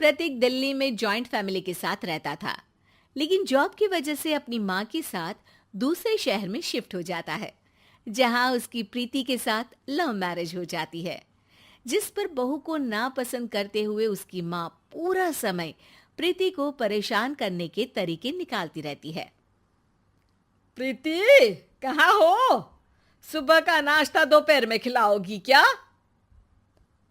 प्रतीक दिल्ली में joint family के साथ रहता था, लेकिन जॉब की वजह से अपनी माँ के साथ दूसरे शहर में शिफ्ट हो जाता है, जहाँ उसकी प्रीति के साथ लव मैरिज हो जाती है, जिस पर बहू को नापसंद करते हुए उसकी माँ पूरा समय प्रीति को परेशान करने के तरीके निकालती रहती है। प्रीति, कहाँ हो? सुबह का नाश्ता दोपहर में खिलाओगी क्या?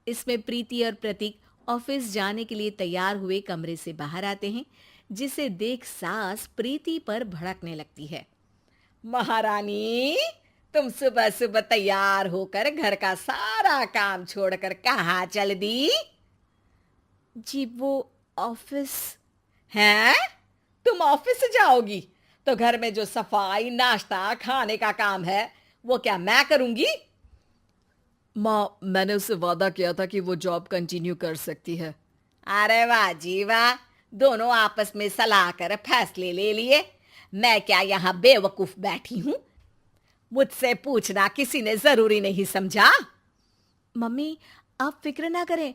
इसमें प्रीति और प्रतीक ऑफिस जाने के लिए तैयार हुए कमरे से बाहर आते हैं, जिसे देख सास प्रीति पर भड़कने लगती है। महारानी, तुम सुबह सुबह तैयार होकर घर का सारा काम छोड़कर कहाँ चल दी? जी वो ऑफिस। हैं? तुम ऑफिस जाओगी तो घर में जो सफाई, नाश्ता, खाने का काम है वो क्या मैं करूंगी? माँ, मैंने उससे वादा किया था कि वो जॉब कंटिन्यू कर सकती है। अरे वाह जी वाह, दोनों आपस में सलाह कर फैसले ले लिए। मैं क्या यहाँ बेवकूफ बैठी हूँ? मुझसे पूछना किसी ने जरूरी नहीं समझा? मम्मी, आप फिक्र ना करें,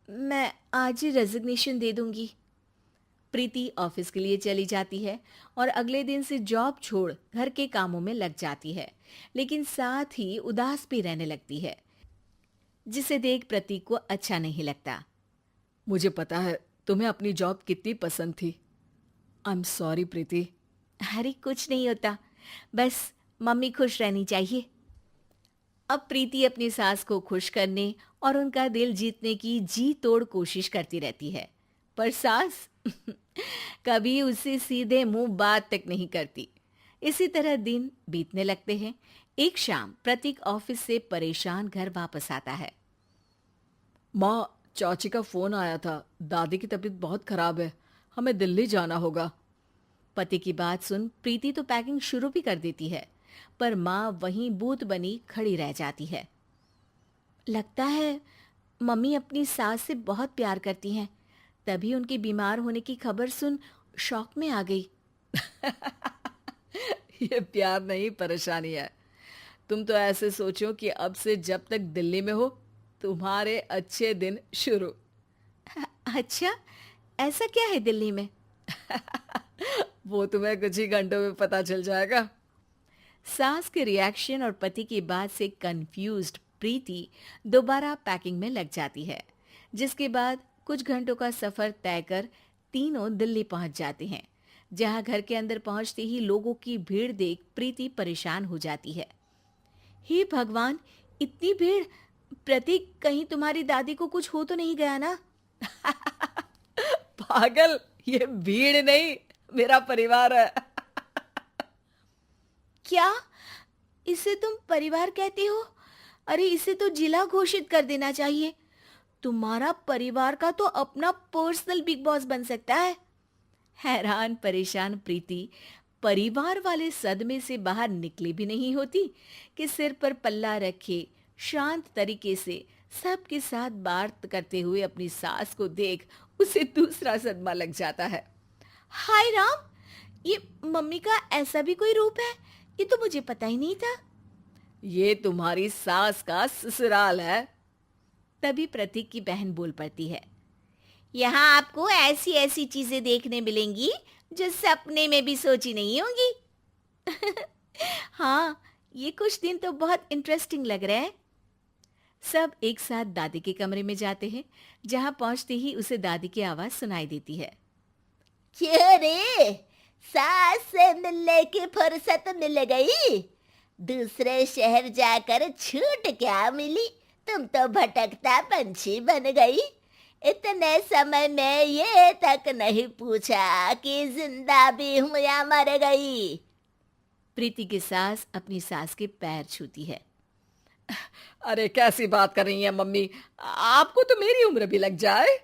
मैं आज ही रेजिग्नेशन दे दूंगी। प्रीति ऑफिस के लिए चली जाती है और अगले दिन से जॉब छोड़ घर के कामों में लग जाती है, लेकिन साथ ही उदास भी रहने लगती है, जिसे देख प्रतीक को अच्छा नहीं लगता। मुझे पता है तुम्हें अपनी जॉब कितनी पसंद थी। आई एम सॉरी प्रीति। अरे कुछ नहीं होता, बस मम्मी खुश रहनी चाहिए। अब प्रीति अपनी सास को खुश करने और उनका दिल जीतने की जी तोड़ कोशिश करती रहती है, पर सास कभी उससे सीधे मुंह बात तक नहीं करती। इसी तरह दिन बीतने लगते हैं। एक शाम प्रतीक ऑफिस से परेशान घर वापस आता है। माँ, चाची का फोन आया था। दादी की तबीयत बहुत खराब है, हमें दिल्ली जाना होगा। पति की बात सुन प्रीति तो पैकिंग शुरू भी कर देती है, पर माँ वहीं बूत बनी खड़ी रह जाती है। लगता है मम्मी अपनी सास से बहुत प्यार करती हैं, तभी उनके बीमार होने की खबर सुन शॉक में आ गई। ये प्यार नहीं, परेशानी है। तुम तो ऐसे सोचो कि अब से जब तक दिल्ली में हो तुम्हारे अच्छे दिन शुरू। अच्छा, ऐसा क्या है दिल्ली में? वो तुम्हें कुछ ही घंटों में पता चल जाएगा। सास के रिएक्शन और पति की बात से कंफ्यूज्ड प्रीति दोबारा पैकिंग में लग जाती है, जिसके बाद कुछ घंटों का सफर तय कर तीनों दिल्ली पहुंच जाते हैं, जहां घर के अंदर पहुंचते ही लोगों की भीड़ देख प्रीति परेशान हो जाती है। हे भगवान, इतनी भीड़! प्रतीक, कहीं तुम्हारी दादी को कुछ हो तो नहीं गया ना? पागल, ये भीड़ नहीं, मेरा परिवार है। क्या? इसे तुम परिवार कहते हो? अरे इसे तो जिला घोषित कर देना चाहिए। तुम्हारा परिवार का तो अपना पर्सनल बिग बॉस बन सकता है। हैरान परेशान प्रीति परिवार वाले सदमे से बाहर निकली भी नहीं होती कि सिर पर पल्ला रखे शांत तरीके से सबके साथ बात करते हुए अपनी सास को देख उसे दूसरा सदमा लग जाता है। हाय राम, ये मम्मी का ऐसा भी कोई रूप है? ये तो मुझे पता ही नहीं था। ये तुम्हारी सास का ससुराल है। तभी प्रतीक की बहन बोल पड़ती है। यहाँ आपको ऐसी ऐसी चीजें देखने मिलेंगी जो सपने में भी सोची नहीं होंगी। हाँ, ये कुछ दिन तो बहुत इंटरेस्टिंग लग रहे हैं। सब एक साथ दादी के कमरे में जाते हैं, जहां पहुंचते ही उसे दादी की आवाज सुनाई देती है। क्यों रे, सास से मिलने की फुर्सत मिल गई? दूसरे शहर जाकर छूट क्या मिली? तुम तो भटकता पंछी बन गई। इतने समय में ये तक नहीं पूछा कि जिंदा भी हूं या मर गई। प्रीति की सास अपनी सास के पैर छूती है। अरे कैसी बात कर रही हैं मम्मी, आपको तो मेरी उम्र भी लग जाए।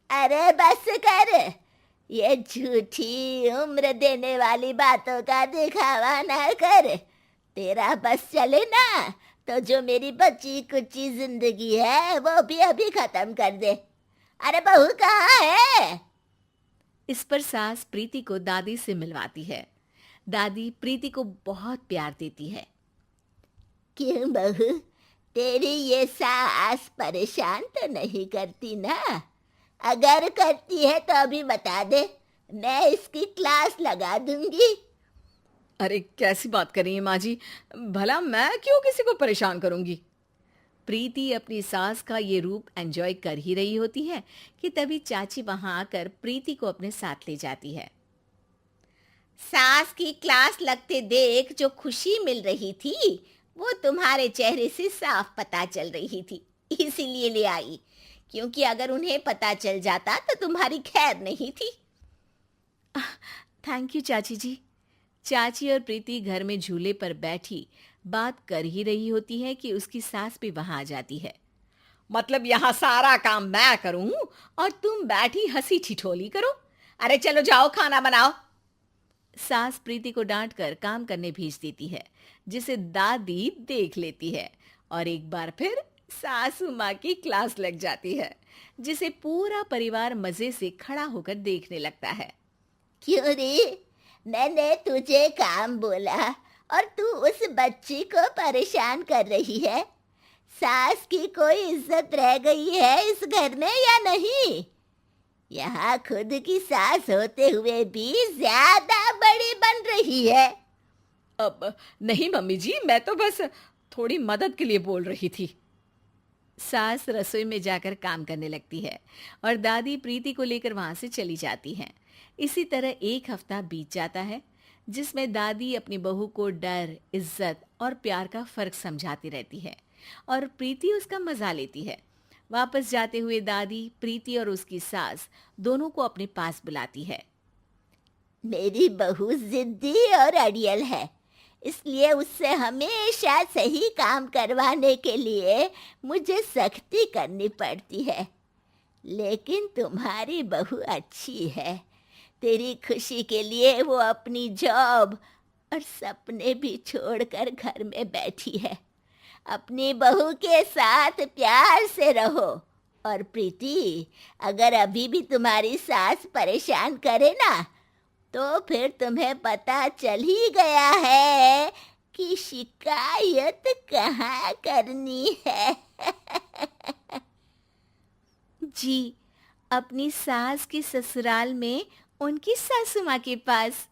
अरे बस कर, ये झूठी उम्र देने वाली बातों का दिखावा ना कर। तेरा बस चले ना तो जो मेरी बची कुची जिंदगी है वो भी अभी खत्म कर दे। अरे बहू कहाँ है? इस पर सास प्रीति को दादी से मिलवाती है। दादी प्रीति को बहुत प्यार देती है। क्यों बहू, तेरी ये सास परेशान तो नहीं करती ना? अगर करती है तो अभी बता दे, मैं इसकी क्लास लगा दूंगी। अरे कैसी बात कर रही हैं माँ जी, भला मैं क्यों किसी को परेशान करूंगी। प्रीति अपनी सास का ये रूप एंजॉय कर ही रही होती है कि तभी चाची वहां आकर प्रीति को अपने साथ ले जाती है। सास की क्लास लगते देख जो खुशी मिल रही थी वो तुम्हारे चेहरे से साफ पता चल रही थी, इसीलिए ले आई, क्योंकि अगर उन्हें पता चल जाता तो तुम्हारी खैर नहीं थी। थैंक यू चाची जी। चाची और प्रीति घर में झूले पर बैठी बात कर ही रही होती है कि उसकी सास भी वहां आ जाती है। मतलब यहाँ सारा काम मैं करूं और तुम बैठी हंसी ठिठोली करो? अरे चलो जाओ खाना बनाओ। सास प्रीति को डांट कर काम करने भेज देती है, जिसे दादी देख लेती है और एक बार फिर सासू माँ की क्लास लग जाती है, जिसे पूरा परिवार मजे से खड़ा होकर देखने लगता है। क्यों रे, मैंने तुझे काम बोला और तू उस बच्ची को परेशान कर रही है। सास की कोई इज्जत रह गई है इस घर में या नहीं? यहाँ खुद की सास होते हुए भी ज्यादा बड़ी बन रही है। अब नहीं मम्मी जी, मैं तो बस थोड़ी मदद के लिए बोल रही थी। सास रसोई में जाकर काम करने लगती है और दादी प्रीति को लेकर वहां से चली जाती हैं। इसी तरह एक हफ्ता बीत जाता है, जिसमें दादी अपनी बहू को डर, इज्जत और प्यार का फर्क समझाती रहती है और प्रीति उसका मजा लेती है। वापस जाते हुए दादी प्रीति और उसकी सास दोनों को अपने पास बुलाती है। मेरी बहू जिद्दी और अड़ियल है, इसलिए उससे हमेशा सही काम करवाने के लिए मुझे सख्ती करनी पड़ती है। लेकिन तुम्हारी बहू अच्छी है, तेरी खुशी के लिए वो अपनी जॉब और सपने भी छोड़कर घर में बैठी है। अपनी बहू के साथ प्यार से रहो। और प्रीति, अगर अभी भी तुम्हारी सास परेशान करे ना, तो फिर तुम्हें पता चल ही गया है कि शिकायत कहाँ करनी है। जी, अपनी सास के ससुराल में उनकी सासू माँ के पास।